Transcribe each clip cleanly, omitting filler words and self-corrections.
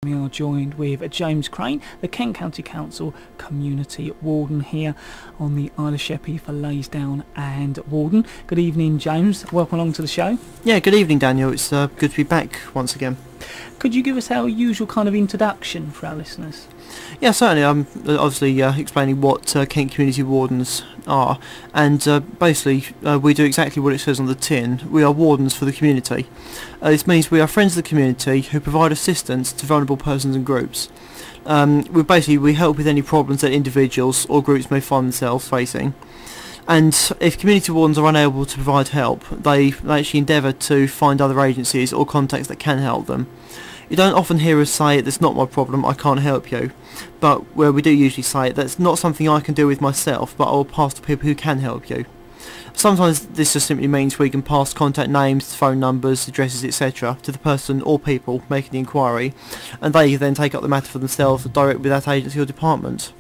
We are joined with James Crane, the Kent County Council Community Warden here on the Isle of Sheppey for Leysdown and Warden. Good evening, James. Welcome along to the show. Yeah, good evening, Daniel. It's good to be back once again. Could you give us our usual kind of introduction for our listeners? Yeah, certainly. I'm obviously explaining what Kent Community Wardens are, and basically we do exactly what it says on the tin. We are wardens for the community. This means we are friends of the community who provide assistance to vulnerable persons and groups. We help with any problems that individuals or groups may find themselves facing. And if community wardens are unable to provide help, they actually endeavour to find other agencies or contacts that can help them. You don't often hear us say, "That's not my problem, I can't help you," but where we do usually say, "That's not something I can do with myself, but I will pass to people who can help you." Sometimes this just simply means we can pass contact names, phone numbers, addresses, etc. to the person or people making the inquiry, and they then take up the matter for themselves directly with that agency or department.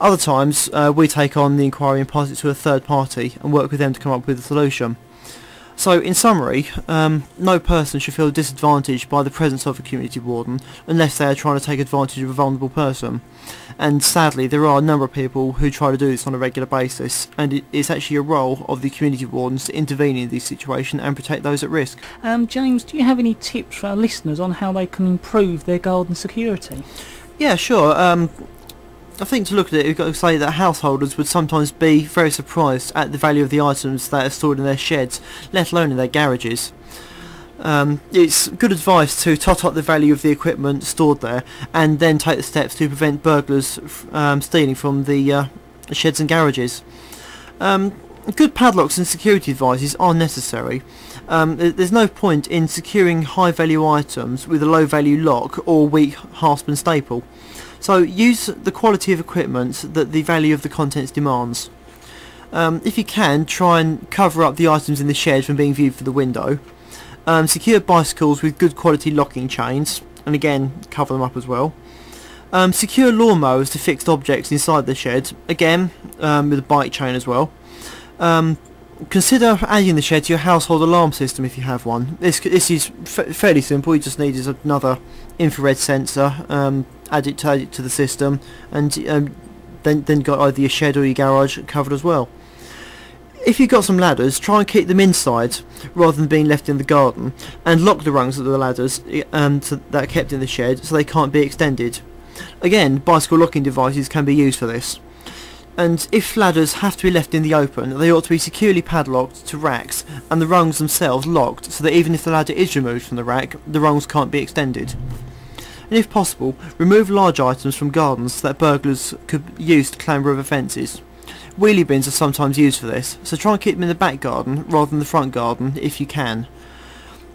Other times we take on the inquiry and pass it to a third party and work with them to come up with a solution. So in summary, no person should feel disadvantaged by the presence of a community warden unless they are trying to take advantage of a vulnerable person. And sadly there are a number of people who try to do this on a regular basis, and it's actually a role of the community wardens to intervene in this situation and protect those at risk. James, do you have any tips for our listeners on how they can improve their garden security? Yeah, sure. I think to look at it, we've got to say that householders would sometimes be very surprised at the value of the items that are stored in their sheds, let alone in their garages. It's good advice to tot up the value of the equipment stored there and then take the steps to prevent burglars stealing from the sheds and garages. Good padlocks and security devices are necessary. There's no point in securing high value items with a low value lock or weak hasp and staple. So use the quality of equipment that the value of the contents demands. If you can, try and cover up the items in the shed from being viewed from the window. Secure bicycles with good quality locking chains, and again cover them up as well. Secure lawnmowers to fixed objects inside the shed, again with a bike chain as well. Consider adding the shed to your household alarm system if you have one. This is fairly simple. You just need another infrared sensor. Add it to the system, and then got either your shed or your garage covered as well. If you've got some ladders, try and keep them inside rather than being left in the garden, and lock the rungs of the ladders that are kept in the shed so they can't be extended. Again, bicycle locking devices can be used for this. And if ladders have to be left in the open, they ought to be securely padlocked to racks and the rungs themselves locked so that even if the ladder is removed from the rack, the rungs can't be extended. And if possible, remove large items from gardens that burglars could use to clamber over fences. Wheelie bins are sometimes used for this, so try and keep them in the back garden rather than the front garden if you can.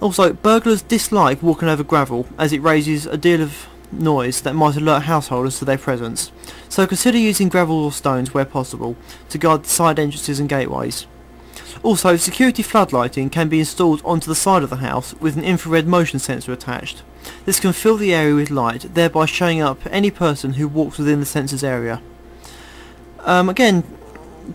Also, burglars dislike walking over gravel as it raises a deal of noise that might alert householders to their presence, so consider using gravel or stones where possible to guard the side entrances and gateways. Also, security floodlighting can be installed onto the side of the house with an infrared motion sensor attached. This can fill the area with light, thereby showing up any person who walks within the sensor's area. Again,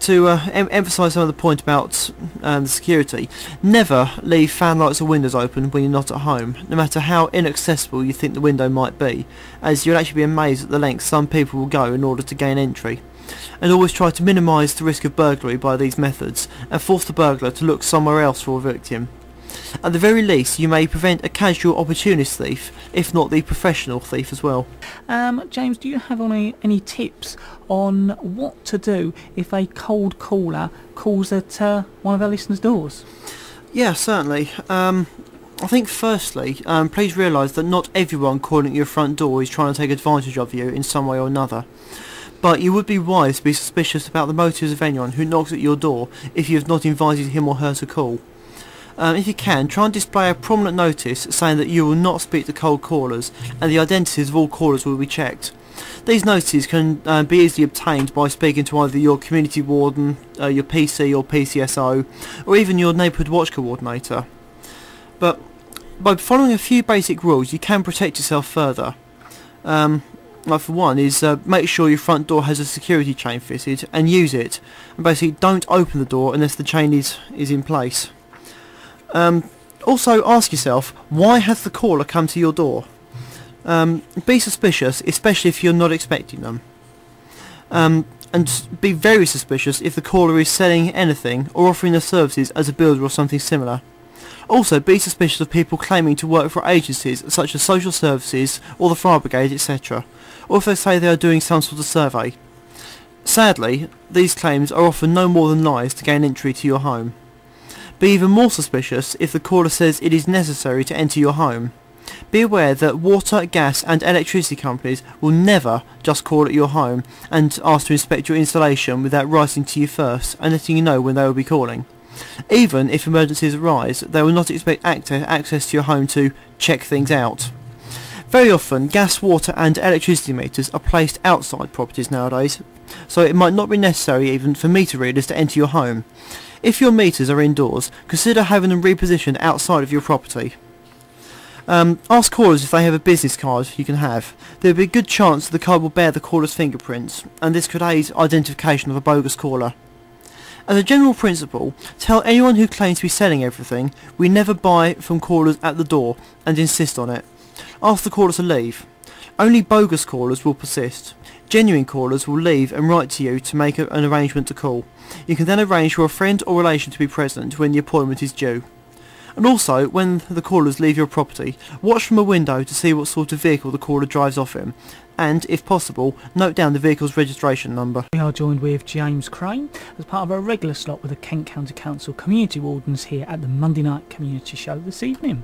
to emphasise some of the point about the security, never leave fan lights or windows open when you're not at home, no matter how inaccessible you think the window might be, as you'll actually be amazed at the lengths some people will go in order to gain entry. And always try to minimise the risk of burglary by these methods, and force the burglar to look somewhere else for a victim. At the very least, you may prevent a casual opportunist thief, if not the professional thief as well. James, do you have any tips on what to do if a cold caller calls at one of our listeners' doors? Yeah, certainly. I think firstly, please realise that not everyone calling at your front door is trying to take advantage of you in some way or another. But you would be wise to be suspicious about the motives of anyone who knocks at your door if you have not invited him or her to call. If you can, try and display a prominent notice saying that you will not speak to cold callers and the identities of all callers will be checked. These notices can be easily obtained by speaking to either your community warden, your PC or PCSO, or even your neighbourhood watch coordinator. But by following a few basic rules you can protect yourself further. Like for one is make sure your front door has a security chain fitted and use it, and basically don't open the door unless the chain is in place. Also ask yourself, why has the caller come to your door? Be suspicious, especially if you're not expecting them. And be very suspicious if the caller is selling anything or offering their services as a builder or something similar. Also, be suspicious of people claiming to work for agencies such as social services or the fire brigade, etc., or if they say they are doing some sort of survey. Sadly, these claims are often no more than lies to gain entry to your home. Be even more suspicious if the caller says it is necessary to enter your home. Be aware that water, gas and electricity companies will never just call at your home and ask to inspect your installation without writing to you first and letting you know when they will be calling. Even if emergencies arise, they will not expect access to your home to check things out. Very often, gas, water and electricity meters are placed outside properties nowadays, so it might not be necessary even for meter readers to enter your home. If your meters are indoors, consider having them repositioned outside of your property. Ask callers if they have a business card you can have. There will be a good chance that the card will bear the caller's fingerprints, and this could aid identification of a bogus caller. As a general principle, tell anyone who claims to be selling everything, we never buy from callers at the door, and insist on it. Ask the caller to leave. Only bogus callers will persist. Genuine callers will leave and write to you to make an arrangement to call. You can then arrange for a friend or relation to be present when the appointment is due. And also, when the callers leave your property, watch from a window to see what sort of vehicle the caller drives off in, and, if possible, note down the vehicle's registration number. We are joined with James Crane as part of a regular slot with the Kent County Council Community Wardens here at the Monday Night Community Show this evening.